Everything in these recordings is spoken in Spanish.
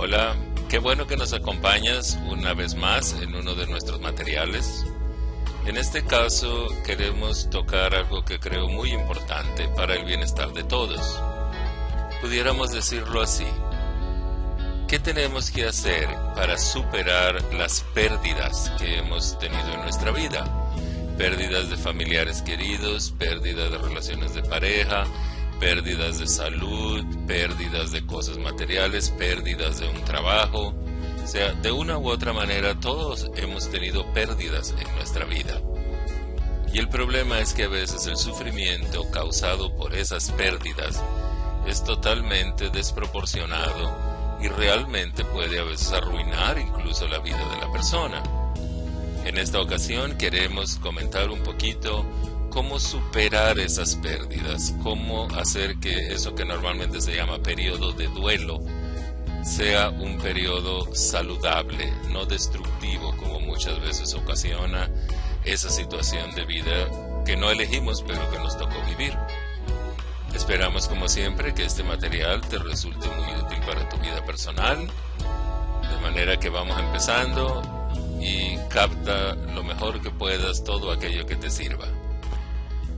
Hola, qué bueno que nos acompañas una vez más en uno de nuestros materiales. En este caso queremos tocar algo que creo muy importante para el bienestar de todos. Pudiéramos decirlo así. ¿Qué tenemos que hacer para superar las pérdidas que hemos tenido en nuestra vida? Pérdidas de familiares queridos, pérdidas de relaciones de pareja, pérdidas de salud, pérdidas de cosas materiales, pérdidas de un trabajo. O sea, de una u otra manera todos hemos tenido pérdidas en nuestra vida. Y el problema es que a veces el sufrimiento causado por esas pérdidas es totalmente desproporcionado y realmente puede a veces arruinar incluso la vida de la persona. En esta ocasión queremos comentar un poquito cómo superar esas pérdidas, cómo hacer que eso que normalmente se llama periodo de duelo sea un periodo saludable, no destructivo como muchas veces ocasiona esa situación de vida que no elegimos pero que nos tocó vivir. Esperamos como siempre que este material te resulte muy útil para tu vida personal, de manera que vamos empezando y capta lo mejor que puedas todo aquello que te sirva.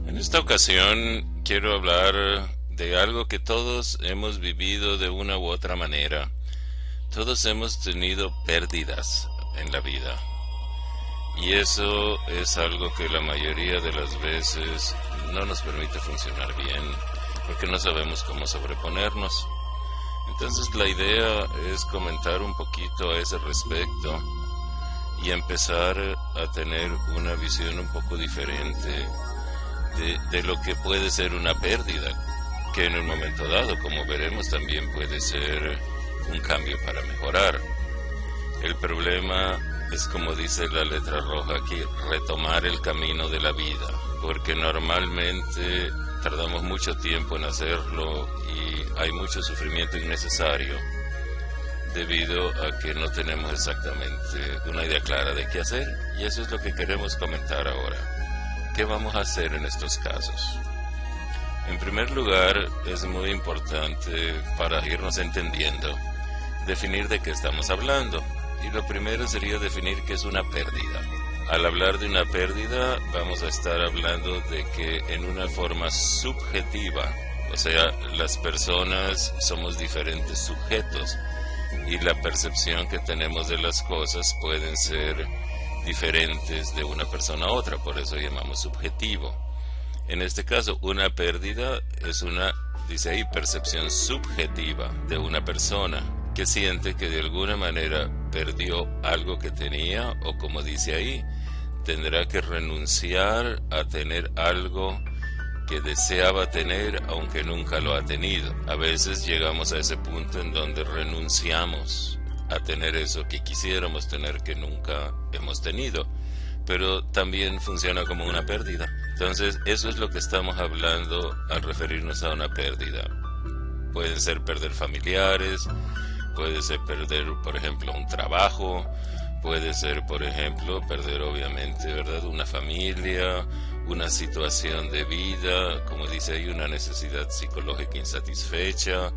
En esta ocasión quiero hablar de algo que todos hemos vivido de una u otra manera. Todos hemos tenido pérdidas en la vida. Y eso es algo que la mayoría de las veces no nos permite funcionar bien, porque no sabemos cómo sobreponernos. Entonces la idea es comentar un poquito a ese respecto y empezar a tener una visión un poco diferente de lo que puede ser una pérdida, que en un momento dado, como veremos, también puede ser un cambio para mejorar. El problema es, como dice la letra roja aquí, retomar el camino de la vida, porque normalmente tardamos mucho tiempo en hacerlo y hay mucho sufrimiento innecesario debido a que no tenemos exactamente una idea clara de qué hacer, y eso es lo que queremos comentar ahora. ¿Qué vamos a hacer en estos casos? En primer lugar, es muy importante, para irnos entendiendo, definir de qué estamos hablando. Y lo primero sería definir qué es una pérdida. Al hablar de una pérdida, vamos a estar hablando de que en una forma subjetiva, o sea, las personas somos diferentes sujetos y la percepción que tenemos de las cosas pueden ser diferentes de una persona a otra, por eso llamamos subjetivo. En este caso, una pérdida es una, dice ahí, percepción subjetiva de una persona que siente que de alguna manera perdió algo que tenía, o como dice ahí, tendrá que renunciar a tener algo que deseaba tener aunque nunca lo ha tenido. A veces llegamos a ese punto en donde renunciamos a tener eso que quisiéramos tener que nunca hemos tenido, pero también funciona como una pérdida. Entonces, eso es lo que estamos hablando al referirnos a una pérdida. Pueden ser perder familiares, puede ser perder, por ejemplo, un trabajo, puede ser, por ejemplo, perder obviamente, ¿verdad?, una familia, una situación de vida, como dice ahí, una necesidad psicológica insatisfecha,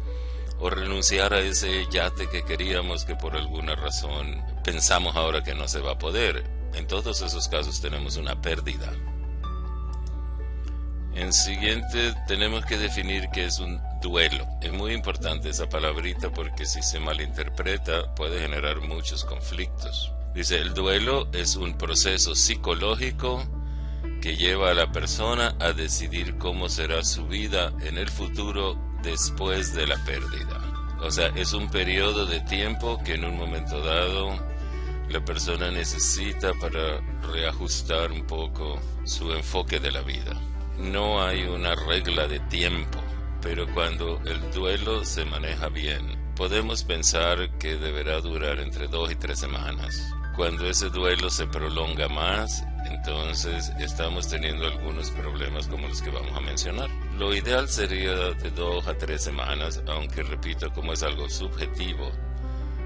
o renunciar a ese yate que queríamos que por alguna razón pensamos ahora que no se va a poder. En todos esos casos tenemos una pérdida. En siguiente tenemos que definir qué es un duelo. Es muy importante esa palabrita porque si se malinterpreta puede generar muchos conflictos. Dice, el duelo es un proceso psicológico que lleva a la persona a decidir cómo será su vida en el futuro después de la pérdida. O sea, es un periodo de tiempo que en un momento dado la persona necesita para reajustar un poco su enfoque de la vida. No hay una regla de tiempo, pero cuando el duelo se maneja bien, podemos pensar que deberá durar entre 2 y 3 semanas. Cuando ese duelo se prolonga más, entonces estamos teniendo algunos problemas como los que vamos a mencionar. Lo ideal sería de 2 a 3 semanas, aunque repito, como es algo subjetivo,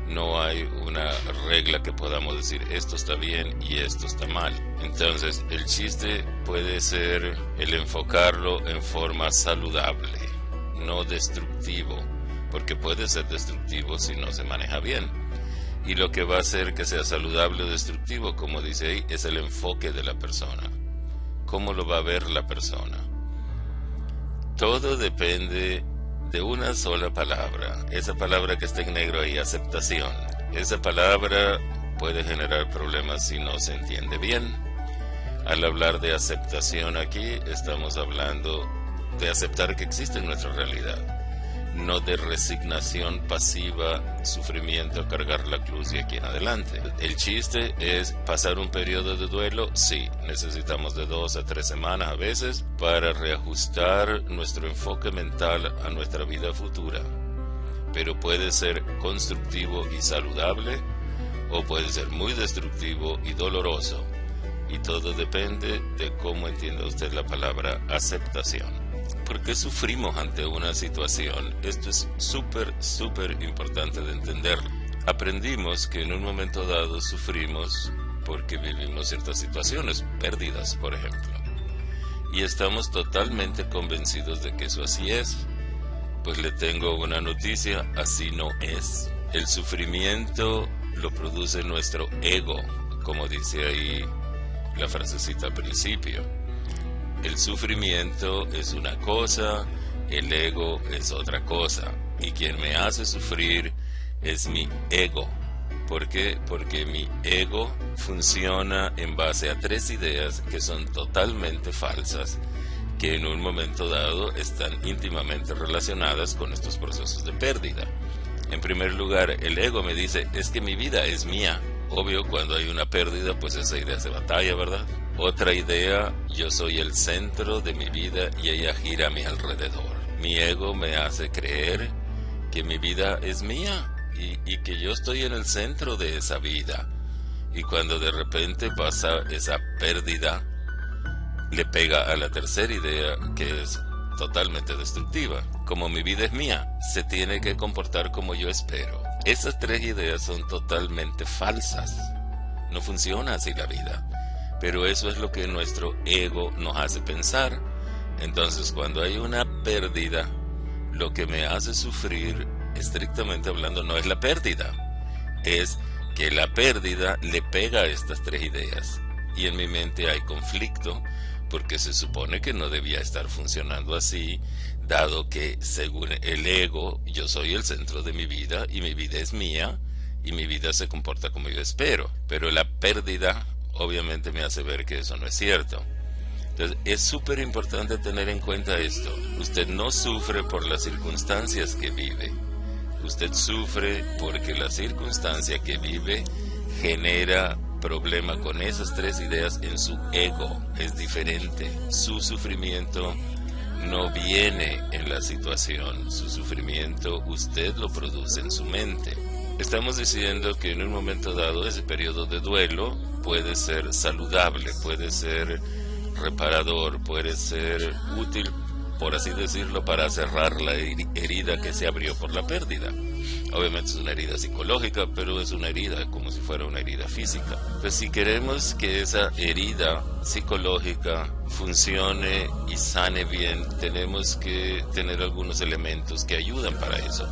no hay una regla que podamos decir esto está bien y esto está mal. Entonces el chiste puede ser el enfocarlo en forma saludable, no destructivo, porque puede ser destructivo si no se maneja bien. Y lo que va a hacer que sea saludable o destructivo, como dice ahí, es el enfoque de la persona. ¿Cómo lo va a ver la persona? Todo depende de una sola palabra. Esa palabra que está en negro ahí, aceptación. Esa palabra puede generar problemas si no se entiende bien. Al hablar de aceptación aquí, estamos hablando de aceptar que existe nuestra realidad, no de resignación pasiva, sufrimiento, cargar la cruz de aquí en adelante. El chiste es pasar un periodo de duelo, sí, necesitamos de 2 a 3 semanas a veces para reajustar nuestro enfoque mental a nuestra vida futura, pero puede ser constructivo y saludable, o puede ser muy destructivo y doloroso, y todo depende de cómo entienda usted la palabra aceptación. ¿Por qué sufrimos ante una situación? Esto es súper importante de entenderlo. Aprendimos que en un momento dado sufrimos porque vivimos ciertas situaciones, pérdidas, por ejemplo. Y estamos totalmente convencidos de que eso así es. Pues le tengo una noticia, así no es. El sufrimiento lo produce nuestro ego, como dice ahí la frasecita al principio. El sufrimiento es una cosa, el ego es otra cosa, y quien me hace sufrir es mi ego. ¿Por qué? Porque mi ego funciona en base a 3 ideas que son totalmente falsas, que en un momento dado están íntimamente relacionadas con estos procesos de pérdida. En primer lugar, el ego me dice, es que mi vida es mía. Obvio, cuando hay una pérdida, pues esa idea se batalla, ¿verdad? Otra idea, yo soy el centro de mi vida y ella gira a mi alrededor. Mi ego me hace creer que mi vida es mía y que yo estoy en el centro de esa vida. Y cuando de repente pasa esa pérdida, le pega a la tercera idea, que es totalmente destructiva. Como mi vida es mía, se tiene que comportar como yo espero. Esas 3 ideas son totalmente falsas. No funciona así la vida. Pero eso es lo que nuestro ego nos hace pensar. Entonces, cuando hay una pérdida, lo que me hace sufrir, estrictamente hablando, no es la pérdida. Es que la pérdida le pega a estas 3 ideas. Y en mi mente hay conflicto, porque se supone que no debía estar funcionando así, dado que según el ego, yo soy el centro de mi vida y mi vida es mía y mi vida se comporta como yo espero. Pero la pérdida obviamente me hace ver que eso no es cierto. Entonces es súper importante tener en cuenta esto. Usted no sufre por las circunstancias que vive. Usted sufre porque la circunstancia que vive genera problema con esas 3 ideas en su ego. Es diferente. Su sufrimiento no viene en la situación. Su sufrimiento usted lo produce en su mente. Estamos diciendo que en un momento dado ese periodo de duelo puede ser saludable, puede ser reparador, puede ser útil, por así decirlo, para cerrar la herida que se abrió por la pérdida. Obviamente es una herida psicológica, pero es una herida como si fuera una herida física. Pues si queremos que esa herida psicológica funcione y sane bien, tenemos que tener algunos elementos que ayudan para eso.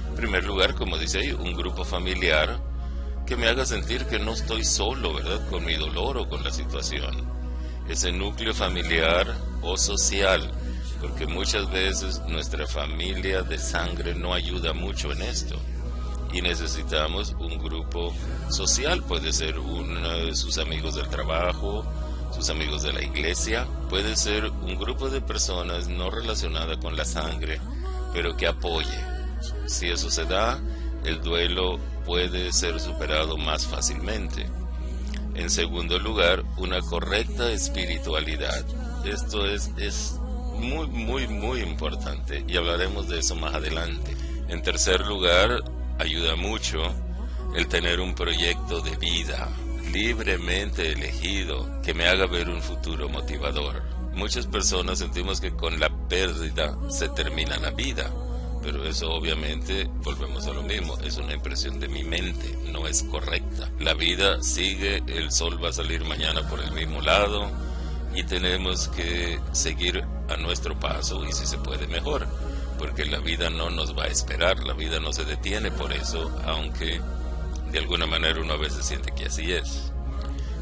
En primer lugar, como dice ahí, un grupo familiar que me haga sentir que no estoy solo, ¿verdad?, con mi dolor o con la situación. Ese núcleo familiar o social, porque muchas veces nuestra familia de sangre no ayuda mucho en esto y necesitamos un grupo social. Puede ser uno de sus amigos del trabajo, sus amigos de la iglesia, puede ser un grupo de personas no relacionadas con la sangre, pero que apoye. Si eso se da, el duelo puede ser superado más fácilmente. En segundo lugar, una correcta espiritualidad. Esto es muy importante y hablaremos de eso más adelante. En tercer lugar, ayuda mucho el tener un proyecto de vida libremente elegido que me haga ver un futuro motivador. Muchas personas sentimos que con la pérdida se termina la vida, pero eso obviamente, volvemos a lo mismo, es una impresión de mi mente, no es correcta. La vida sigue, el sol va a salir mañana por el mismo lado y tenemos que seguir a nuestro paso y si se puede mejor. porque la vida no nos va a esperar, la vida no se detiene por eso, aunque de alguna manera uno a veces siente que así es.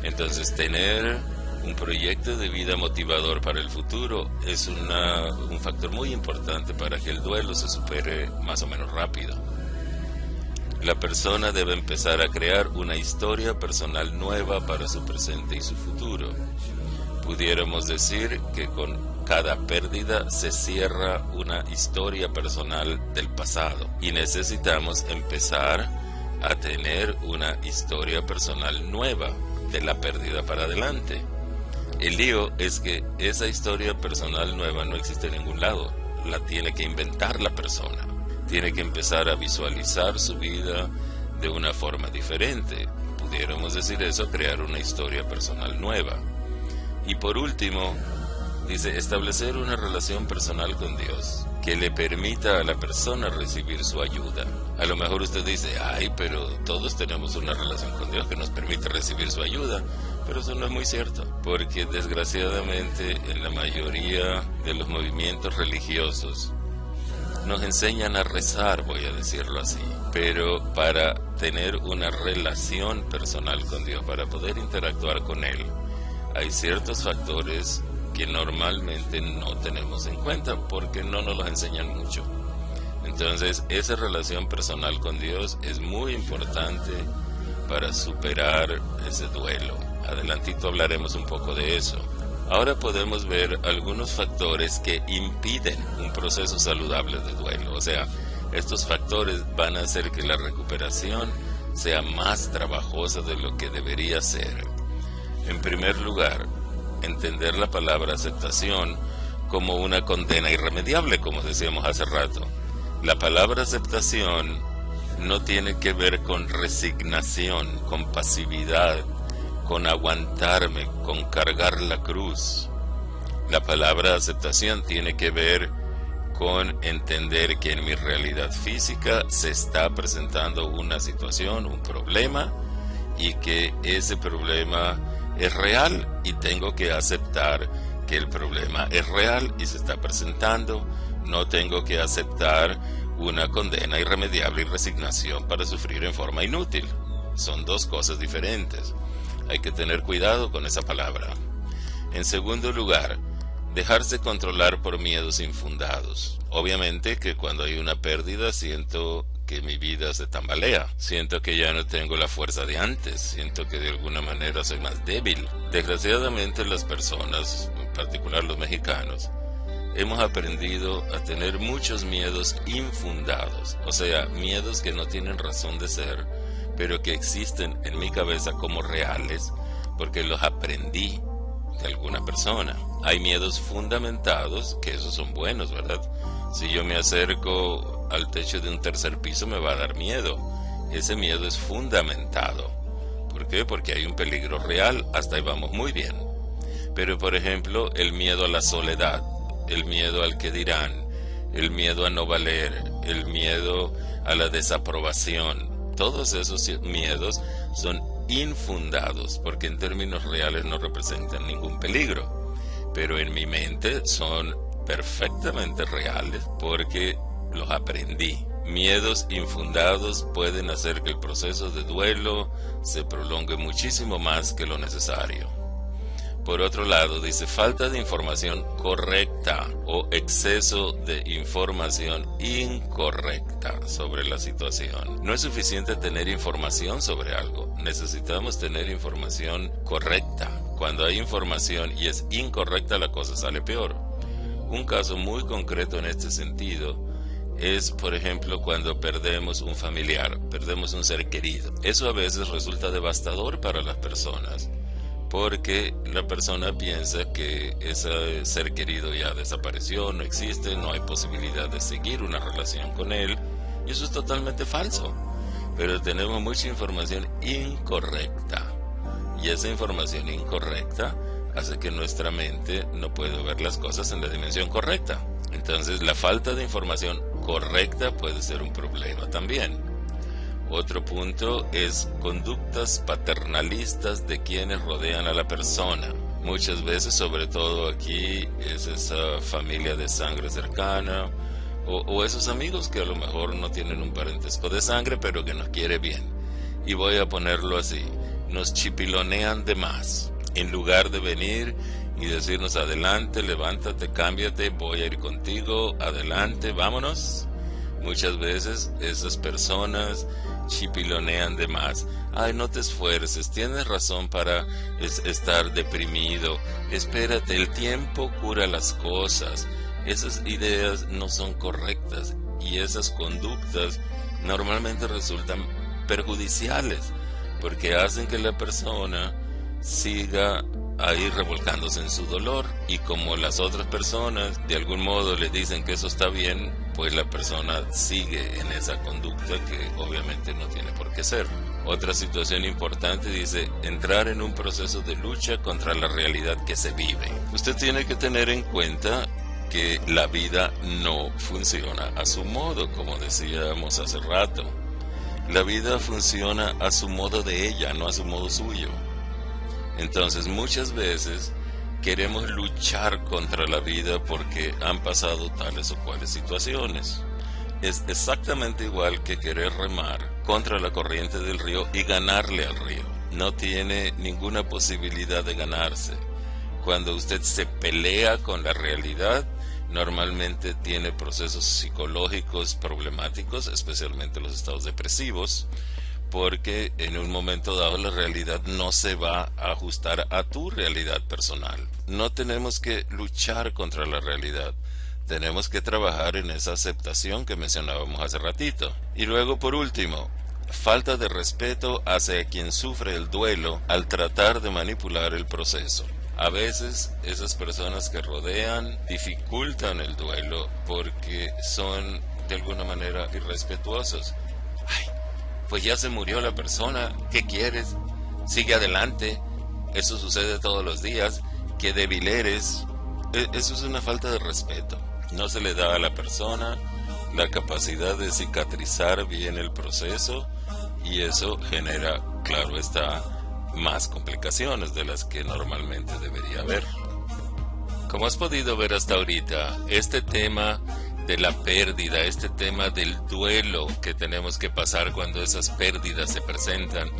Entonces tener un proyecto de vida motivador para el futuro es un factor muy importante para que el duelo se supere más o menos rápido. La persona debe empezar a crear una historia personal nueva para su presente y su futuro. Pudiéramos decir que con cada pérdida se cierra una historia personal del pasado y necesitamos empezar a tener una historia personal nueva de la pérdida para adelante. El lío es que esa historia personal nueva no existe en ningún lado, la tiene que inventar la persona. Tiene que empezar a visualizar su vida de una forma diferente. Pudiéramos decir eso, crear una historia personal nueva. Y por último, dice, establecer una relación personal con Dios que le permita a la persona recibir su ayuda. A lo mejor usted dice, ay, pero todos tenemos una relación con Dios que nos permite recibir su ayuda. Pero eso no es muy cierto, porque desgraciadamente en la mayoría de los movimientos religiosos nos enseñan a rezar, voy a decirlo así, pero para tener una relación personal con Dios, para poder interactuar con Él, hay ciertos factores que normalmente no tenemos en cuenta porque no nos los enseñan mucho. Entonces, esa relación personal con Dios es muy importante para superar ese duelo. Adelantito hablaremos un poco de eso. Ahora podemos ver algunos factores que impiden un proceso saludable de duelo. O sea, estos factores van a hacer que la recuperación sea más trabajosa de lo que debería ser. En primer lugar, entender la palabra aceptación como una condena irremediable, como decíamos hace rato. La palabra aceptación no tiene que ver con resignación, con pasividad, con aguantarme, con cargar la cruz. La palabra aceptación tiene que ver con entender que en mi realidad física se está presentando una situación, un problema, y que ese problema es real y tengo que aceptar que el problema es real y se está presentando. No tengo que aceptar una condena irremediable y resignación para sufrir en forma inútil. Son dos cosas diferentes. Hay que tener cuidado con esa palabra. En segundo lugar, dejarse controlar por miedos infundados. Obviamente que cuando hay una pérdida siento que mi vida se tambalea. Siento que ya no tengo la fuerza de antes. Siento que de alguna manera soy más débil. Desgraciadamente las personas, en particular los mexicanos, hemos aprendido a tener muchos miedos infundados. O sea, miedos que no tienen razón de ser, pero que existen en mi cabeza como reales porque los aprendí de alguna persona. Hay miedos fundamentados, que esos son buenos, ¿verdad? Si yo me acerco al techo de un tercer piso me va a dar miedo. Ese miedo es fundamentado. ¿Por qué? Porque hay un peligro real, hasta ahí vamos muy bien. Pero por ejemplo, el miedo a la soledad, el miedo al que dirán, el miedo a no valer, el miedo a la desaprobación, todos esos miedos son infundados porque en términos reales no representan ningún peligro, pero en mi mente son perfectamente reales porque los aprendí. Miedos infundados pueden hacer que el proceso de duelo se prolongue muchísimo más que lo necesario. Por otro lado, dice falta de información correcta o exceso de información incorrecta sobre la situación. No es suficiente tener información sobre algo, necesitamos tener información correcta. Cuando hay información y es incorrecta, la cosa sale peor. Un caso muy concreto en este sentido es, por ejemplo, cuando perdemos un familiar, perdemos un ser querido. Eso a veces resulta devastador para las personas, porque la persona piensa que ese ser querido ya desapareció, no existe, no hay posibilidad de seguir una relación con él, y eso es totalmente falso. Pero tenemos mucha información incorrecta, y esa información incorrecta hace que nuestra mente no pueda ver las cosas en la dimensión correcta. Entonces, la falta de información correcta puede ser un problema también. Otro punto es conductas paternalistas de quienes rodean a la persona. Muchas veces, sobre todo aquí, es esa familia de sangre cercana o esos amigos que a lo mejor no tienen un parentesco de sangre, pero que nos quiere bien. Y voy a ponerlo así, nos chipilonean de más. En lugar de venir y decirnos adelante, levántate, cámbiate, voy a ir contigo, adelante, vámonos. Muchas veces esas personas chipilonean de más. Ay, no te esfuerces, tienes razón para estar deprimido. Espérate, el tiempo cura las cosas. Esas ideas no son correctas y esas conductas normalmente resultan perjudiciales porque hacen que la persona siga ahí revolcándose en su dolor, y como las otras personas de algún modo le dicen que eso está bien, pues la persona sigue en esa conducta que obviamente no tiene por qué ser. Otra situación importante dice entrar en un proceso de lucha contra la realidad que se vive. Usted tiene que tener en cuenta que la vida no funciona a su modo, como decíamos hace rato. La vida funciona a su modo de ella, no a su modo suyo. Entonces muchas veces queremos luchar contra la vida porque han pasado tales o cuales situaciones. Es exactamente igual que querer remar contra la corriente del río y ganarle al río. No tiene ninguna posibilidad de ganarse. Cuando usted se pelea con la realidad, normalmente tiene procesos psicológicos problemáticos, especialmente los estados depresivos, porque en un momento dado la realidad no se va a ajustar a tu realidad personal. No tenemos que luchar contra la realidad, tenemos que trabajar en esa aceptación que mencionábamos hace ratito. Y luego, por último, falta de respeto hacia quien sufre el duelo al tratar de manipular el proceso. A veces esas personas que rodean dificultan el duelo porque son de alguna manera irrespetuosos. Ay, pues ya se murió la persona, ¿qué quieres? Sigue adelante, eso sucede todos los días, qué débil eres. Eso es una falta de respeto. No se le da a la persona la capacidad de cicatrizar bien el proceso y eso genera, claro está, más complicaciones de las que normalmente debería haber. Como has podido ver hasta ahorita, este tema de la pérdida, este tema del duelo que tenemos que pasar cuando esas pérdidas se presentan,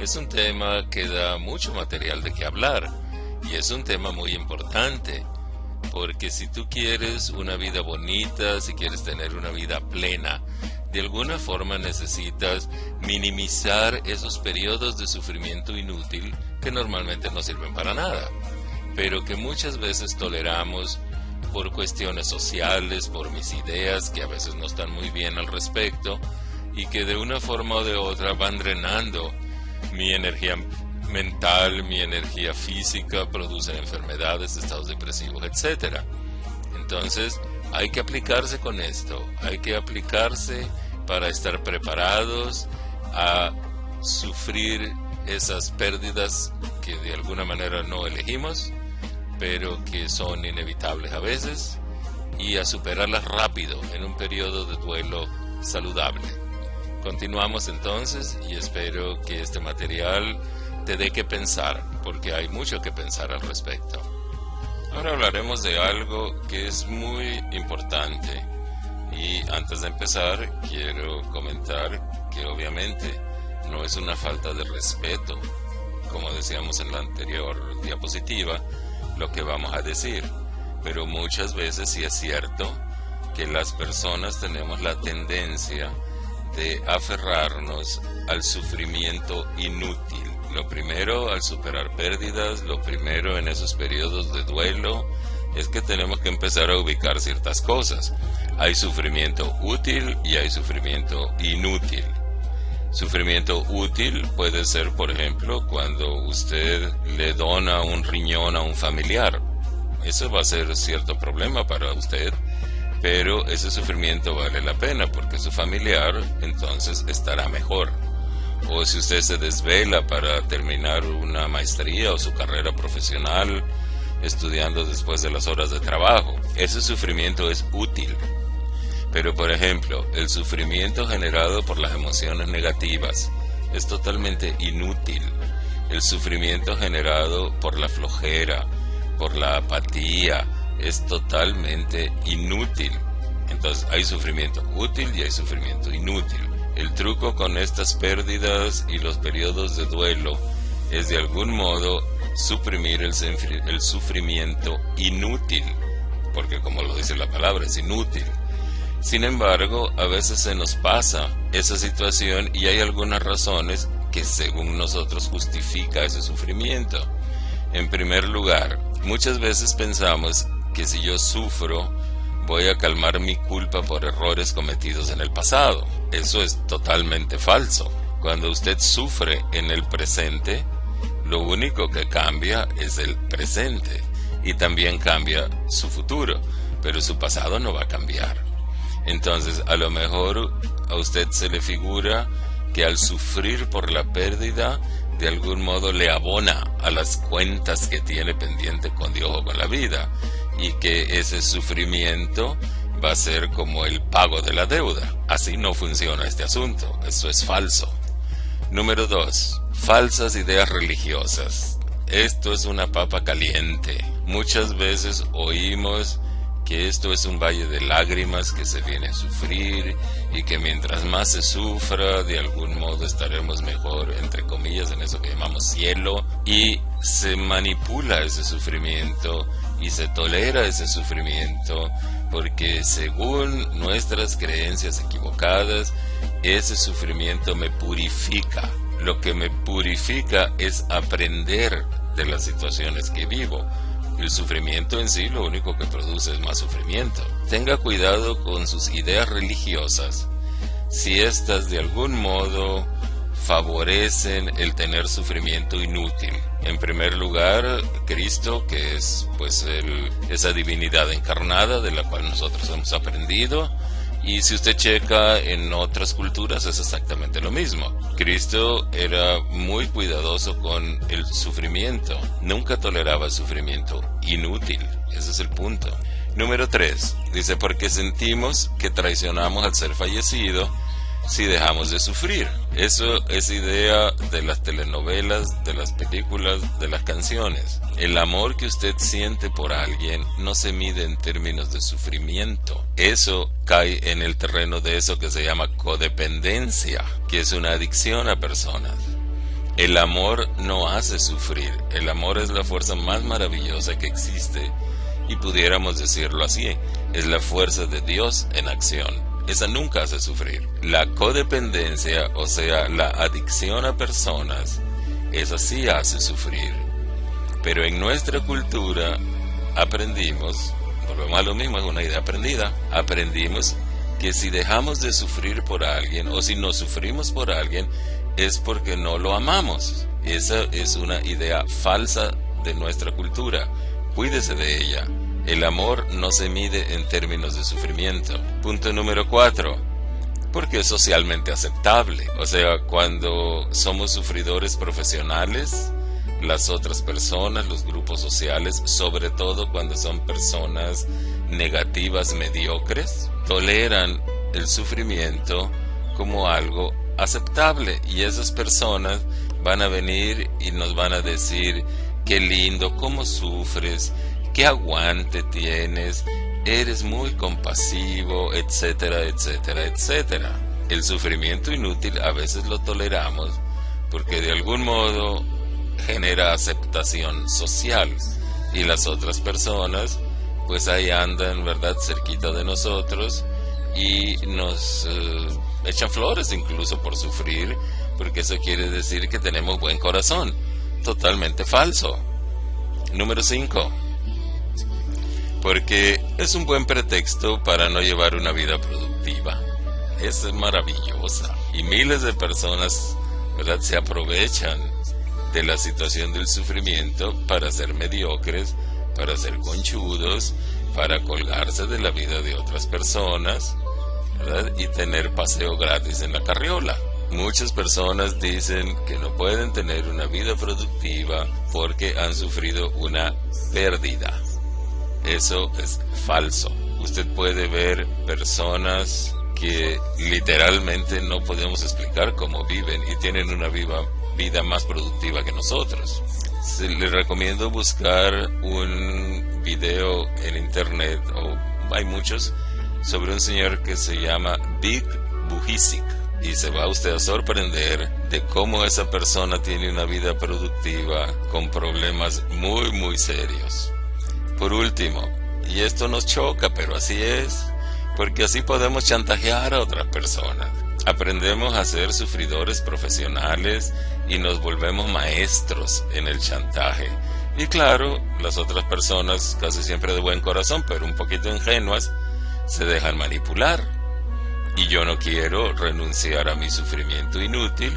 es un tema que da mucho material de qué hablar y es un tema muy importante, porque si tú quieres una vida bonita, si quieres tener una vida plena, de alguna forma necesitas minimizar esos periodos de sufrimiento inútil que normalmente no sirven para nada, pero que muchas veces toleramos por cuestiones sociales, por mis ideas que a veces no están muy bien al respecto y que de una forma o de otra van drenando mi energía mental, mi energía física, producen enfermedades, estados depresivos, etc. Entonces hay que aplicarse con esto, hay que aplicarse para estar preparados a sufrir esas pérdidas que de alguna manera no elegimos, pero que son inevitables a veces, y a superarlas rápido en un periodo de duelo saludable. Continuamos entonces y espero que este material te dé que pensar, porque hay mucho que pensar al respecto. Ahora hablaremos de algo que es muy importante y antes de empezar quiero comentar que obviamente no es una falta de respeto, como decíamos en la anterior diapositiva, lo que vamos a decir, pero muchas veces sí es cierto que las personas tenemos la tendencia de aferrarnos al sufrimiento inútil. Lo primero al superar pérdidas, lo primero en esos periodos de duelo, es que tenemos que empezar a ubicar ciertas cosas. Hay sufrimiento útil y hay sufrimiento inútil. Sufrimiento útil puede ser, por ejemplo, cuando usted le dona un riñón a un familiar. Eso va a ser cierto problema para usted, pero ese sufrimiento vale la pena porque su familiar entonces estará mejor. O si usted se desvela para terminar una maestría o su carrera profesional estudiando después de las horas de trabajo, ese sufrimiento es útil. Pero por ejemplo, el sufrimiento generado por las emociones negativas es totalmente inútil. El sufrimiento generado por la flojera, por la apatía, es totalmente inútil. Entonces hay sufrimiento útil y hay sufrimiento inútil. El truco con estas pérdidas y los periodos de duelo es de algún modo suprimir el sufrimiento inútil, porque como lo dice la palabra, es inútil. Sin embargo, a veces se nos pasa esa situación y hay algunas razones que según nosotros justifica ese sufrimiento. En primer lugar, muchas veces pensamos que si yo sufro, voy a calmar mi culpa por errores cometidos en el pasado. Eso es totalmente falso. Cuando usted sufre en el presente, lo único que cambia es el presente y también cambia su futuro, pero su pasado no va a cambiar. Entonces, a lo mejor a usted se le figura que al sufrir por la pérdida, de algún modo le abona a las cuentas que tiene pendiente con Dios o con la vida, y que ese sufrimiento va a ser como el pago de la deuda. Así no funciona este asunto, eso es falso. Número 2, falsas ideas religiosas. Esto es una papa caliente. Muchas veces oímos que esto es un valle de lágrimas que se viene a sufrir y que mientras más se sufra, de algún modo estaremos mejor, entre comillas, en eso que llamamos cielo, y se manipula ese sufrimiento y se tolera ese sufrimiento porque según nuestras creencias equivocadas, ese sufrimiento me purifica. Lo que me purifica es aprender de las situaciones que vivo. El sufrimiento en sí lo único que produce es más sufrimiento. Tenga cuidado con sus ideas religiosas. Si éstas de algún modo favorecen el tener sufrimiento inútil. En primer lugar, Cristo, que es pues esa divinidad encarnada de la cual nosotros hemos aprendido. Y si usted checa en otras culturas es exactamente lo mismo. Cristo era muy cuidadoso con el sufrimiento. Nunca toleraba el sufrimiento inútil. Ese es el punto. Número 3. Dice, porque sentimos que traicionamos al ser fallecido si dejamos de sufrir. Eso es idea de las telenovelas, de las películas, de las canciones. El amor que usted siente por alguien no se mide en términos de sufrimiento. Eso cae en el terreno de eso que se llama codependencia, que es una adicción a personas. El amor no hace sufrir. El amor es la fuerza más maravillosa que existe y pudiéramos decirlo así, es la fuerza de Dios en acción. Esa nunca hace sufrir. La codependencia, o sea, la adicción a personas, esa sí hace sufrir. Pero en nuestra cultura aprendimos, volvemos a lo mismo, es una idea aprendida, aprendimos que si dejamos de sufrir por alguien o si no sufrimos por alguien es porque no lo amamos. Esa es una idea falsa de nuestra cultura. Cuídese de ella. El amor no se mide en términos de sufrimiento. Punto número 4. Porque es socialmente aceptable. O sea, cuando somos sufridores profesionales, las otras personas, los grupos sociales, sobre todo cuando son personas negativas, mediocres, toleran el sufrimiento como algo aceptable. Y esas personas van a venir y nos van a decir, qué lindo, cómo sufres, qué aguante tienes, eres muy compasivo, etcétera, etcétera, etcétera. El sufrimiento inútil a veces lo toleramos porque de algún modo genera aceptación social y las otras personas pues ahí andan, ¿verdad?, cerquita de nosotros y nos echan flores incluso por sufrir, porque eso quiere decir que tenemos buen corazón. Totalmente falso. Número 5. Porque es un buen pretexto para no llevar una vida productiva. Es maravillosa. Y miles de personas, ¿verdad?, se aprovechan de la situación del sufrimiento para ser mediocres, para ser conchudos, para colgarse de la vida de otras personas, ¿verdad?, y tener paseo gratis en la carriola. Muchas personas dicen que no pueden tener una vida productiva porque han sufrido una pérdida. Eso es falso. Usted puede ver personas que literalmente no podemos explicar cómo viven y tienen una vida más productiva que nosotros. Les recomiendo buscar un video en internet, o hay muchos, sobre un señor que se llama Big Bujicic, y se va usted a sorprender de cómo esa persona tiene una vida productiva con problemas muy serios. Por último, y esto nos choca, pero así es, porque así podemos chantajear a otras personas. Aprendemos a ser sufridores profesionales y nos volvemos maestros en el chantaje. Y claro, las otras personas, casi siempre de buen corazón, pero un poquito ingenuas, se dejan manipular. Y yo no quiero renunciar a mi sufrimiento inútil,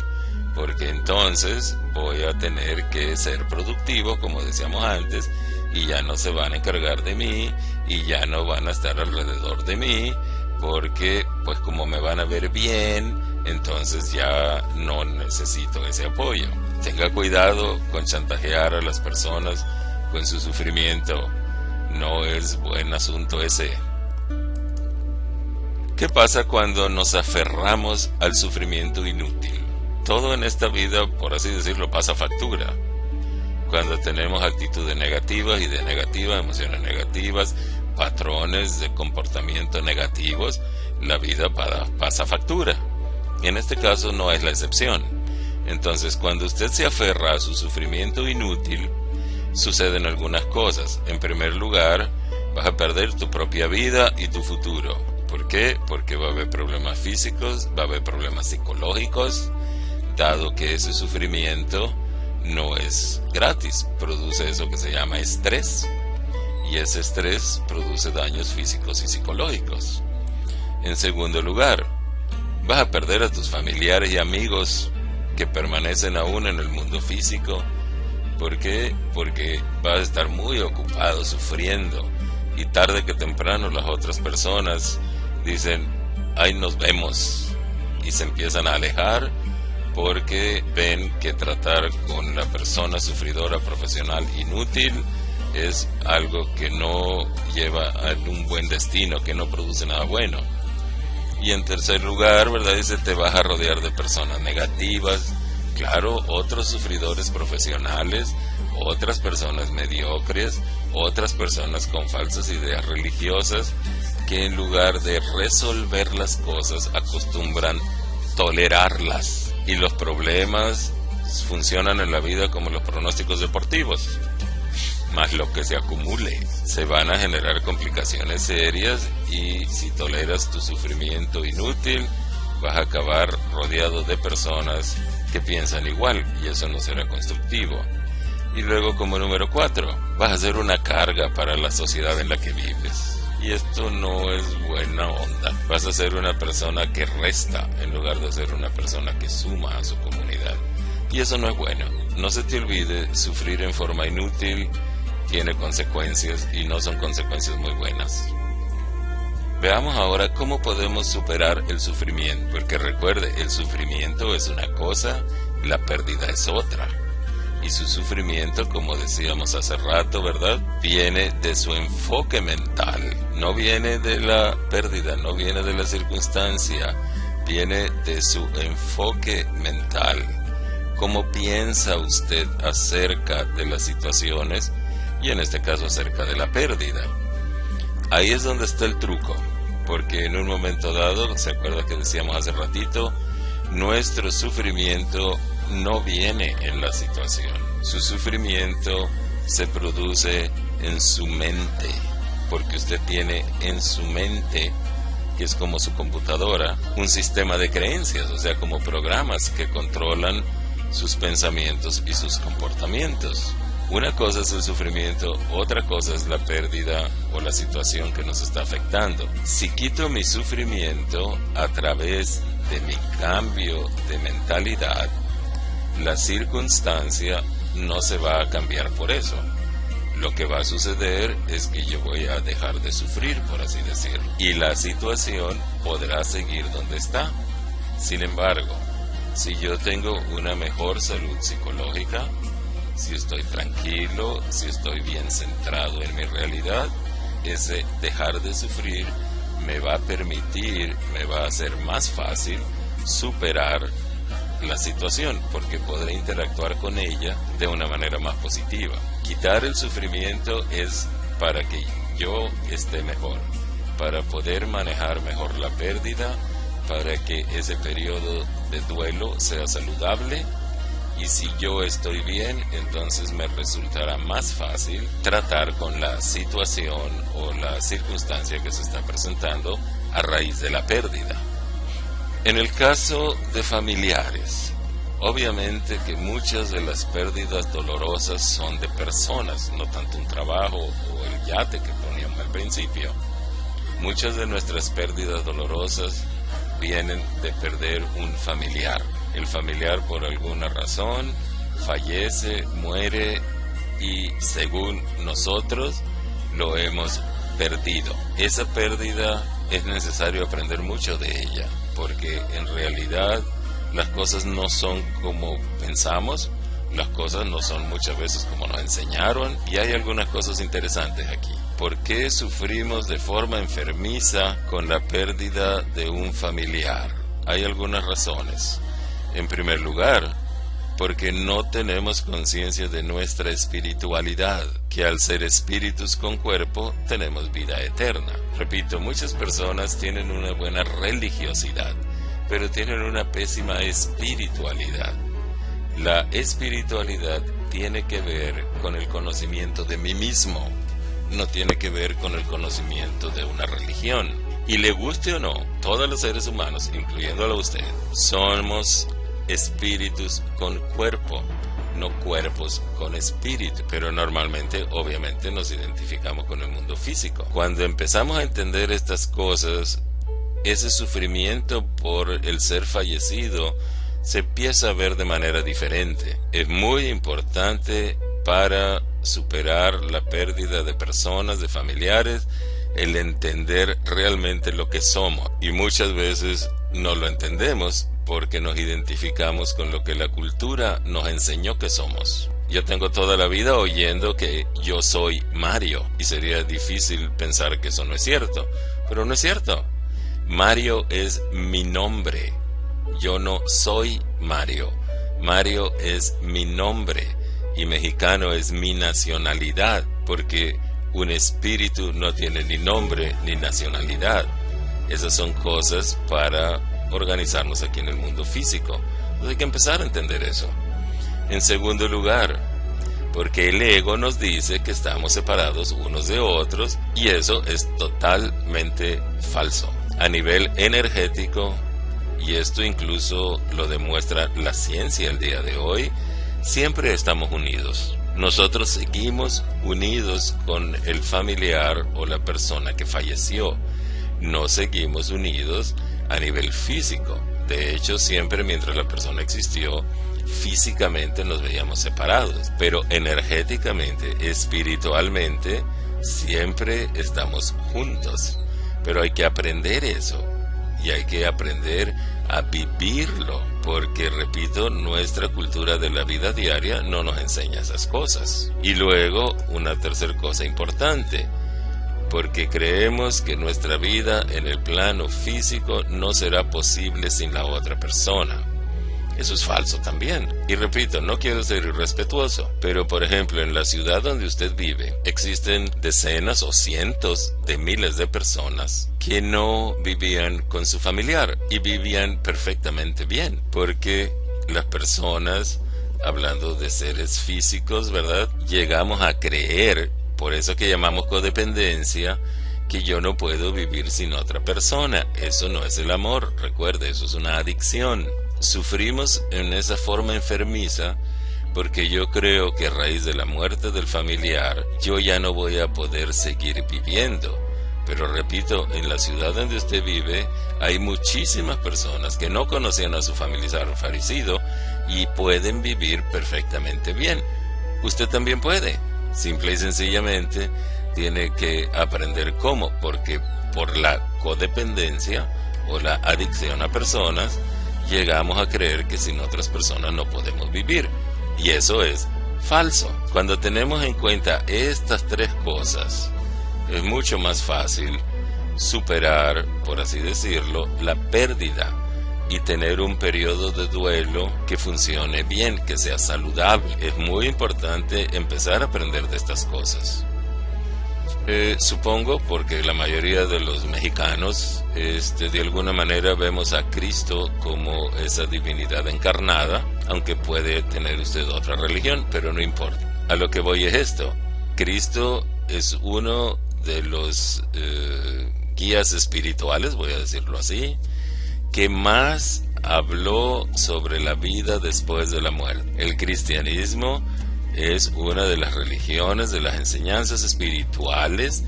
porque entonces voy a tener que ser productivo, como decíamos antes, y ya no se van a encargar de mí, y ya no van a estar alrededor de mí, porque pues como me van a ver bien, entonces ya no necesito ese apoyo. Tenga cuidado con chantajear a las personas con su sufrimiento, no es buen asunto ese. ¿Qué pasa cuando nos aferramos al sufrimiento inútil? Todo en esta vida, por así decirlo, pasa factura. Cuando tenemos actitudes negativas y de negativas, emociones negativas, patrones de comportamiento negativos, la vida pasa factura. Y en este caso no es la excepción. Entonces, cuando usted se aferra a su sufrimiento inútil, suceden algunas cosas. En primer lugar, vas a perder tu propia vida y tu futuro. ¿Por qué? Porque va a haber problemas físicos, va a haber problemas psicológicos, dado que ese sufrimiento no es gratis, produce eso que se llama estrés, y ese estrés produce daños físicos y psicológicos. En segundo lugar, vas a perder a tus familiares y amigos que permanecen aún en el mundo físico. ¿Por qué? Porque vas a estar muy ocupado sufriendo, y tarde que temprano las otras personas dicen, ahí nos vemos, y se empiezan a alejar porque ven que tratar con la persona sufridora profesional inútil es algo que no lleva a un buen destino, que no produce nada bueno. Y en tercer lugar, ¿verdad? Dice, te vas a rodear de personas negativas, claro, otros sufridores profesionales, otras personas mediocres, otras personas con falsas ideas religiosas, que en lugar de resolver las cosas acostumbran tolerarlas. Y los problemas funcionan en la vida como los pronósticos deportivos, más lo que se acumule. Se van a generar complicaciones serias, y si toleras tu sufrimiento inútil, vas a acabar rodeado de personas que piensan igual, y eso no será constructivo. Y luego, como número 4, vas a ser una carga para la sociedad en la que vives. Y esto no es buena onda. Vas a ser una persona que resta en lugar de ser una persona que suma a su comunidad. Y eso no es bueno. No se te olvide, sufrir en forma inútil tiene consecuencias, y no son consecuencias muy buenas. Veamos ahora cómo podemos superar el sufrimiento. Porque recuerde, el sufrimiento es una cosa, la pérdida es otra. Y su sufrimiento, como decíamos hace rato, ¿verdad?, viene de su enfoque mental. No viene de la pérdida, no viene de la circunstancia, viene de su enfoque mental. ¿Cómo piensa usted acerca de las situaciones, y en este caso acerca de la pérdida? Ahí es donde está el truco, porque en un momento dado, ¿se acuerda que decíamos hace ratito? Nuestro sufrimiento no viene en la situación. Su sufrimiento se produce en su mente, porque usted tiene en su mente, que es como su computadora, un sistema de creencias, o sea, como programas que controlan sus pensamientos y sus comportamientos. Una cosa es el sufrimiento, otra cosa es la pérdida o la situación que nos está afectando. Si quito mi sufrimiento a través de mi cambio de mentalidad, la circunstancia no se va a cambiar por eso. Lo que va a suceder es que yo voy a dejar de sufrir, por así decirlo, y la situación podrá seguir donde está. Sin embargo, si yo tengo una mejor salud psicológica, si estoy tranquilo, si estoy bien centrado en mi realidad, ese dejar de sufrir me va a permitir, me va a hacer más fácil superar la situación, porque podré interactuar con ella de una manera más positiva. Quitar el sufrimiento es para que yo esté mejor. para poder manejar mejor la pérdida, para que ese periodo de duelo sea saludable. Y si yo estoy bien, entonces me resultará más fácil tratar con la situación o la circunstancia que se está presentando a raíz de la pérdida. En el caso de familiares, obviamente que muchas de las pérdidas dolorosas son de personas, no tanto un trabajo o el yate que poníamos al principio. Muchas de nuestras pérdidas dolorosas vienen de perder un familiar. El familiar por alguna razón fallece, muere y según nosotros lo hemos perdido. Esa pérdida es necesario aprender mucho de ella, porque en realidad las cosas no son como pensamos, las cosas no son muchas veces como nos enseñaron, y hay algunas cosas interesantes aquí. ¿Por qué sufrimos de forma enfermiza con la pérdida de un familiar? Hay algunas razones. En primer lugar, porque no tenemos conciencia de nuestra espiritualidad, que al ser espíritus con cuerpo tenemos vida eterna. Repito, muchas personas tienen una buena religiosidad, pero tienen una pésima espiritualidad. La espiritualidad tiene que ver con el conocimiento de mí mismo, no tiene que ver con el conocimiento de una religión. Y le guste o no, todos los seres humanos, incluyéndolo a usted, somos espíritus con cuerpo, no cuerpos con espíritu, pero normalmente, obviamente, nos identificamos con el mundo físico. Cuando empezamos a entender estas cosas, ese sufrimiento por el ser fallecido se empieza a ver de manera diferente. Es muy importante para superar la pérdida de personas, de familiares, el entender realmente lo que somos. Y muchas veces no lo entendemos porque nos identificamos con lo que la cultura nos enseñó que somos. Yo tengo toda la vida oyendo que yo soy Mario, y sería difícil pensar que eso no es cierto, pero no es cierto. Mario es mi nombre, yo no soy Mario. Mario es mi nombre, y mexicano es mi nacionalidad, porque un espíritu no tiene ni nombre ni nacionalidad. Esas son cosas para organizarnos aquí en el mundo físico. Entonces hay que empezar a entender eso. En segundo lugar, porque el ego nos dice que estamos separados unos de otros, y eso es totalmente falso. A nivel energético, y esto incluso lo demuestra la ciencia el día de hoy, siempre estamos unidos. Nosotros seguimos unidos con el familiar o la persona que falleció. No seguimos unidos a nivel físico. De hecho, siempre mientras la persona existió, físicamente nos veíamos separados, pero energéticamente, espiritualmente, siempre estamos juntos. Pero hay que aprender eso, y hay que aprender a vivirlo, porque, repito, nuestra cultura de la vida diaria no nos enseña esas cosas. Y luego, una tercera cosa importante, porque creemos que nuestra vida en el plano físico no será posible sin la otra persona. Eso es falso también. Y repito, no quiero ser irrespetuoso, pero por ejemplo, en la ciudad donde usted vive, existen decenas o cientos de miles de personas que no vivían con su familiar y vivían perfectamente bien, porque las personas, hablando de seres físicos, ¿verdad?, llegamos a creer, por eso que llamamos codependencia, que yo no puedo vivir sin otra persona. Eso no es el amor, recuerde, eso es una adicción. Sufrimos en esa forma enfermiza porque yo creo que a raíz de la muerte del familiar yo ya no voy a poder seguir viviendo. Pero repito, en la ciudad donde usted vive hay muchísimas personas que no conocían a su familiar fallecido y pueden vivir perfectamente bien. Usted también puede. Simple y sencillamente tiene que aprender cómo, porque por la codependencia o la adicción a personas llegamos a creer que sin otras personas no podemos vivir, y eso es falso. Cuando tenemos en cuenta estas tres cosas, es mucho más fácil superar, por así decirlo, la pérdida y tener un periodo de duelo que funcione bien, que sea saludable. Es muy importante empezar a aprender de estas cosas. Supongo porque la mayoría de los mexicanos de alguna manera vemos a Cristo como esa divinidad encarnada, aunque puede tener usted otra religión, pero no importa. A lo que voy es esto: Cristo es uno de los guías espirituales, voy a decirlo así, que más habló sobre la vida después de la muerte. El cristianismo es una de las religiones, de las enseñanzas espirituales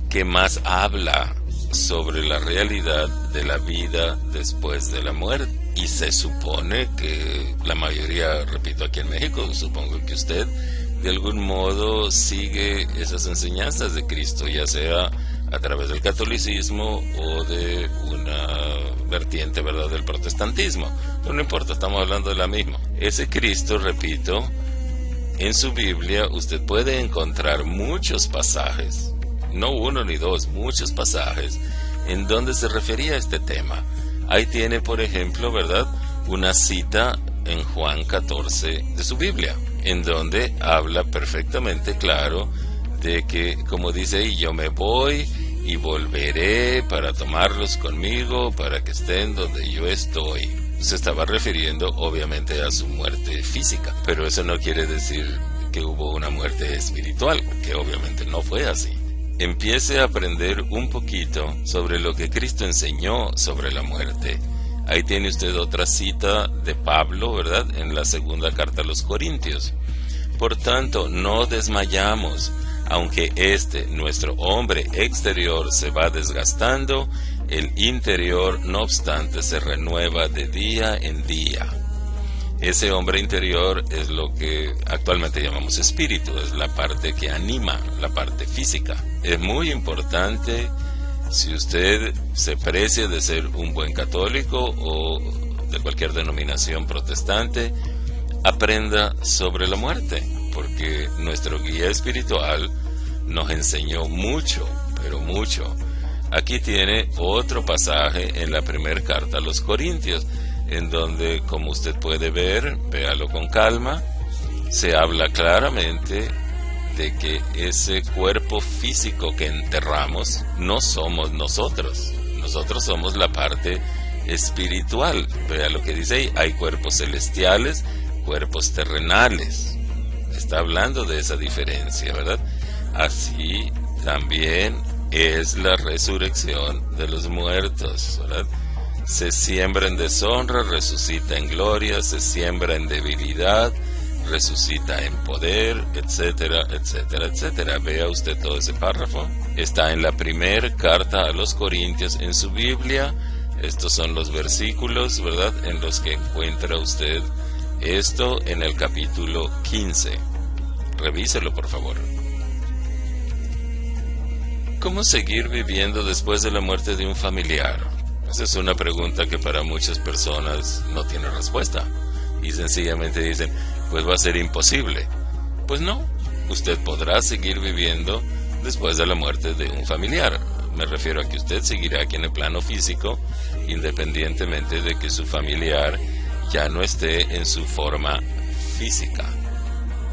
que más habla sobre la realidad de la vida después de la muerte. Y se supone que la mayoría, repito, aquí en México, supongo que usted de algún modo sigue esas enseñanzas de Cristo, ya sea a través del catolicismo o de una vertiente, ¿verdad?, del protestantismo. Pero no importa, estamos hablando de la misma. Ese Cristo, repito, en su Biblia usted puede encontrar muchos pasajes, no uno ni dos, muchos pasajes en donde se refería a este tema. Ahí tiene, por ejemplo, ¿verdad?, una cita en Juan 14 de su Biblia, en donde habla perfectamente claro de que, como dice ahí, yo me voy y volveré para tomarlos conmigo, para que estén donde yo estoy. Se estaba refiriendo obviamente a su muerte física, pero eso no quiere decir que hubo una muerte espiritual, que obviamente no fue así. Empiece a aprender un poquito sobre lo que Cristo enseñó sobre la muerte. Ahí tiene usted otra cita de Pablo, ¿verdad?, en la segunda carta a los Corintios. Por tanto, no desmayamos, aunque nuestro hombre exterior se va desgastando, el interior, no obstante, se renueva de día en día. Ese hombre interior es lo que actualmente llamamos espíritu, es la parte que anima, la parte física. Es muy importante, si usted se precia de ser un buen católico o de cualquier denominación protestante, aprenda sobre la muerte, porque nuestro guía espiritual nos enseñó mucho, pero mucho. Aquí tiene otro pasaje en la primera carta a los Corintios, en donde, como usted puede ver, véalo con calma, se habla claramente de que ese cuerpo físico que enterramos no somos nosotros. Nosotros somos la parte espiritual. Vea lo que dice ahí: hay cuerpos celestiales, cuerpos terrenales. Está hablando de esa diferencia, ¿verdad? Así también es la resurrección de los muertos, ¿verdad? Se siembra en deshonra, resucita en gloria; se siembra en debilidad, resucita en poder, etcétera, etcétera, etcétera. Vea usted todo ese párrafo. Está en la primera carta a los Corintios en su Biblia. Estos son los versículos, ¿verdad?, en los que encuentra usted esto en el capítulo 15. Revíselo, por favor. ¿Cómo seguir viviendo después de la muerte de un familiar? Esa es una pregunta que para muchas personas no tiene respuesta. Y sencillamente dicen, pues va a ser imposible. Pues no, usted podrá seguir viviendo después de la muerte de un familiar. Me refiero a que usted seguirá aquí en el plano físico, independientemente de que su familiar ya no esté en su forma física.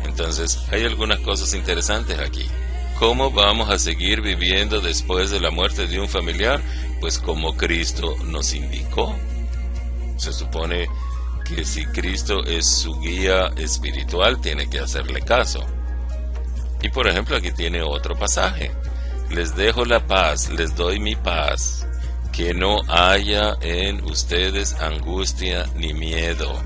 Entonces, hay algunas cosas interesantes aquí. ¿Cómo vamos a seguir viviendo después de la muerte de un familiar? Pues como Cristo nos indicó. Se supone que si Cristo es su guía espiritual, tiene que hacerle caso. Y por ejemplo, aquí tiene otro pasaje: les dejo la paz, les doy mi paz, que no haya en ustedes angustia ni miedo.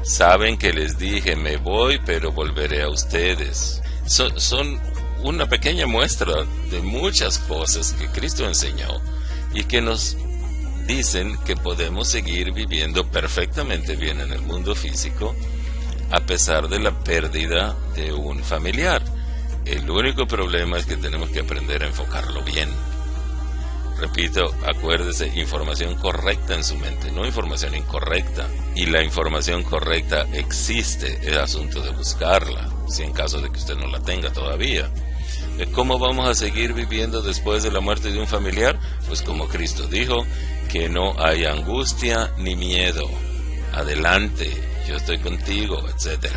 Saben que les dije, me voy, pero volveré a ustedes. Son una pequeña muestra de muchas cosas que Cristo enseñó y que nos dicen que podemos seguir viviendo perfectamente bien en el mundo físico a pesar de la pérdida de un familiar. El único problema es que tenemos que aprender a enfocarlo bien. Repito, acuérdese, información correcta en su mente, no información incorrecta. Y la información correcta existe, es asunto de buscarla, si en caso de que usted no la tenga todavía. ¿Cómo vamos a seguir viviendo después de la muerte de un familiar? Pues como Cristo dijo, que no hay angustia ni miedo. Adelante, yo estoy contigo, etc.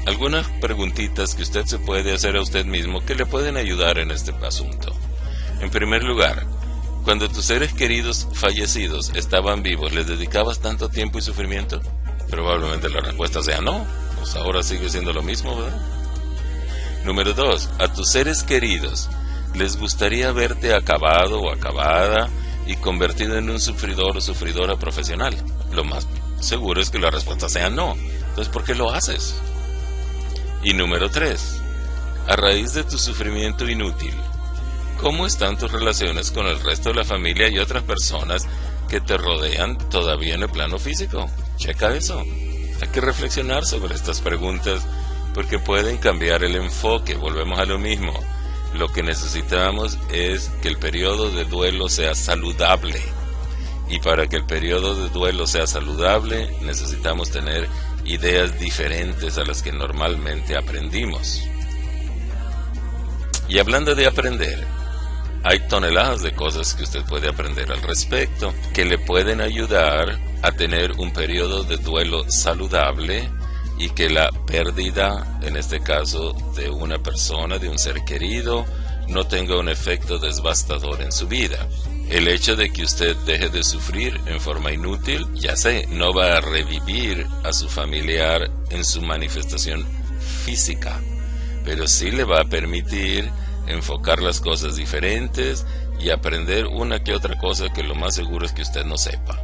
algunas preguntitas que usted se puede hacer a usted mismo que le pueden ayudar en este asunto. En primer lugar, cuando tus seres queridos fallecidos estaban vivos, ¿les dedicabas tanto tiempo y sufrimiento? Probablemente la respuesta sea no, pues ahora sigue siendo lo mismo, ¿verdad? Número 2, a tus seres queridos, ¿les gustaría verte acabado o acabada y convertido en un sufridor o sufridora profesional? Lo más seguro es que la respuesta sea no. Entonces, ¿por qué lo haces? Y número 3, a raíz de tu sufrimiento inútil, ¿cómo están tus relaciones con el resto de la familia y otras personas que te rodean todavía en el plano físico? Checa eso. Hay que reflexionar sobre estas preguntas porque pueden cambiar el enfoque. Volvemos a lo mismo. Lo que necesitamos es que el periodo de duelo sea saludable. Y para que el periodo de duelo sea saludable, necesitamos tener ideas diferentes a las que normalmente aprendimos. Y hablando de aprender, hay toneladas de cosas que usted puede aprender al respecto, que le pueden ayudar a tener un periodo de duelo saludable y que la pérdida, en este caso, de una persona, de un ser querido, no tenga un efecto devastador en su vida. El hecho de que usted deje de sufrir en forma inútil, ya sé, no va a revivir a su familiar en su manifestación física, pero sí le va a permitir enfocar las cosas diferentes y aprender una que otra cosa que lo más seguro es que usted no sepa.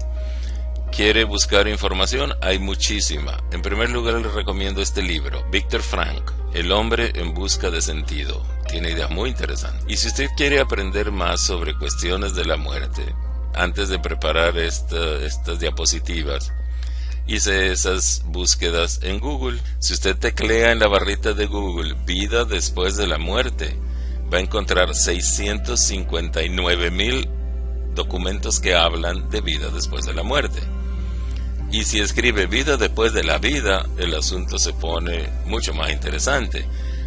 ¿Quiere buscar información? Hay muchísima. En primer lugar, le recomiendo este libro, Viktor Frankl, El hombre en busca de sentido. Tiene ideas muy interesantes. Y si usted quiere aprender más sobre cuestiones de la muerte, antes de preparar estas diapositivas, hice esas búsquedas en Google. Si usted teclea en la barrita de Google, vida después de la muerte, va a encontrar 659,000 documentos que hablan de vida después de la muerte. Y si escribe vida después de la vida, el asunto se pone mucho más interesante.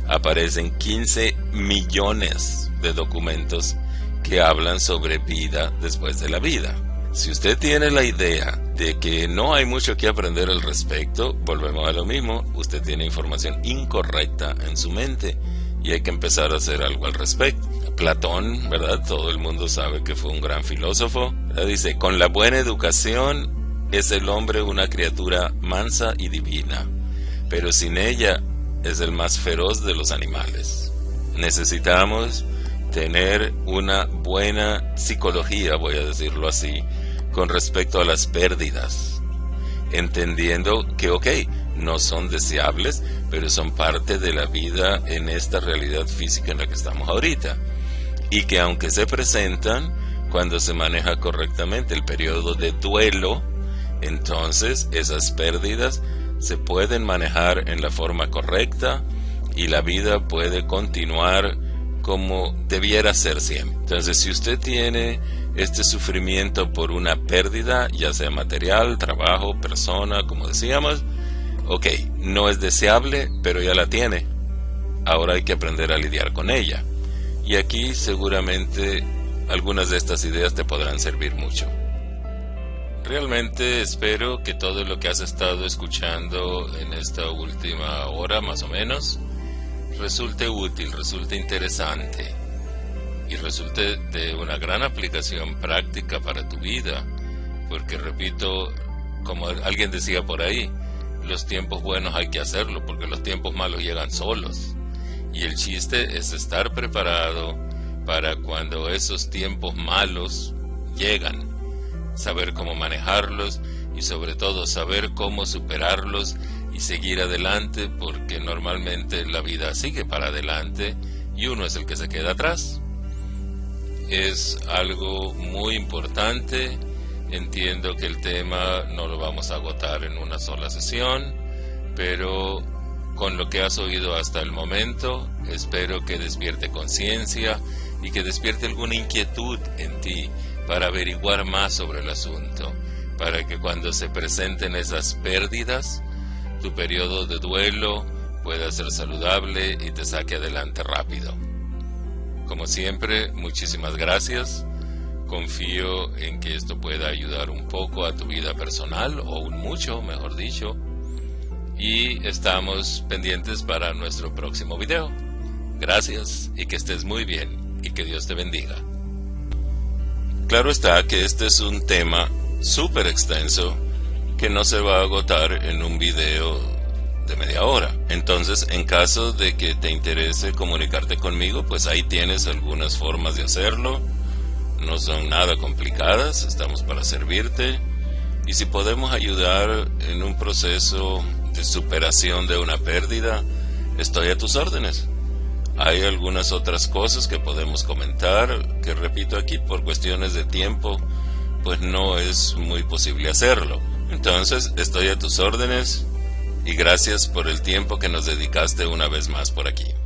Aparecen 15 millones de documentos que hablan sobre vida después de la vida. Si usted tiene la idea de que no hay mucho que aprender al respecto, volvemos a lo mismo, usted tiene información incorrecta en su mente y hay que empezar a hacer algo al respecto. Platón, ¿verdad? Todo el mundo sabe que fue un gran filósofo, ¿verdad? Dice, con la buena educación es el hombre una criatura mansa y divina, pero sin ella es el más feroz de los animales. Necesitamos tener una buena psicología, voy a decirlo así, con respecto a las pérdidas, entendiendo que, no son deseables, pero son parte de la vida en esta realidad física en la que estamos ahorita, y que aunque se presentan, cuando se maneja correctamente el periodo de duelo, entonces esas pérdidas se pueden manejar en la forma correcta y la vida puede continuar como debiera ser siempre. Entonces, si usted tiene este sufrimiento por una pérdida, ya sea material, trabajo, persona, como decíamos, no es deseable, pero ya la tiene. Ahora hay que aprender a lidiar con ella. Y aquí seguramente algunas de estas ideas te podrán servir mucho. Realmente espero que todo lo que has estado escuchando en esta última hora, más o menos, resulte útil, resulte interesante y resulte de una gran aplicación práctica para tu vida. Porque, repito, como alguien decía por ahí, los tiempos buenos hay que hacerlo porque los tiempos malos llegan solos. Y el chiste es estar preparado para cuando esos tiempos malos llegan. Saber cómo manejarlos y sobre todo saber cómo superarlos y seguir adelante, porque normalmente la vida sigue para adelante y uno es el que se queda atrás. Es algo muy importante. Entiendo que el tema no lo vamos a agotar en una sola sesión, pero con lo que has oído hasta el momento, espero que despierte conciencia y que despierte alguna inquietud en ti para averiguar más sobre el asunto, para que cuando se presenten esas pérdidas, tu periodo de duelo pueda ser saludable y te saque adelante rápido. Como siempre, muchísimas gracias. Confío en que esto pueda ayudar un poco a tu vida personal, o un mucho, mejor dicho. y estamos pendientes para nuestro próximo video. Gracias y que estés muy bien y que Dios te bendiga. Claro está que este es un tema súper extenso que no se va a agotar en un video de media hora. Entonces, en caso de que te interese comunicarte conmigo, pues ahí tienes algunas formas de hacerlo. No son nada complicadas, estamos para servirte. Y si podemos ayudar en un proceso de superación de una pérdida, estoy a tus órdenes. Hay algunas otras cosas que podemos comentar, que repito aquí por cuestiones de tiempo, pues no es muy posible hacerlo. Entonces, estoy a tus órdenes y gracias por el tiempo que nos dedicaste una vez más por aquí.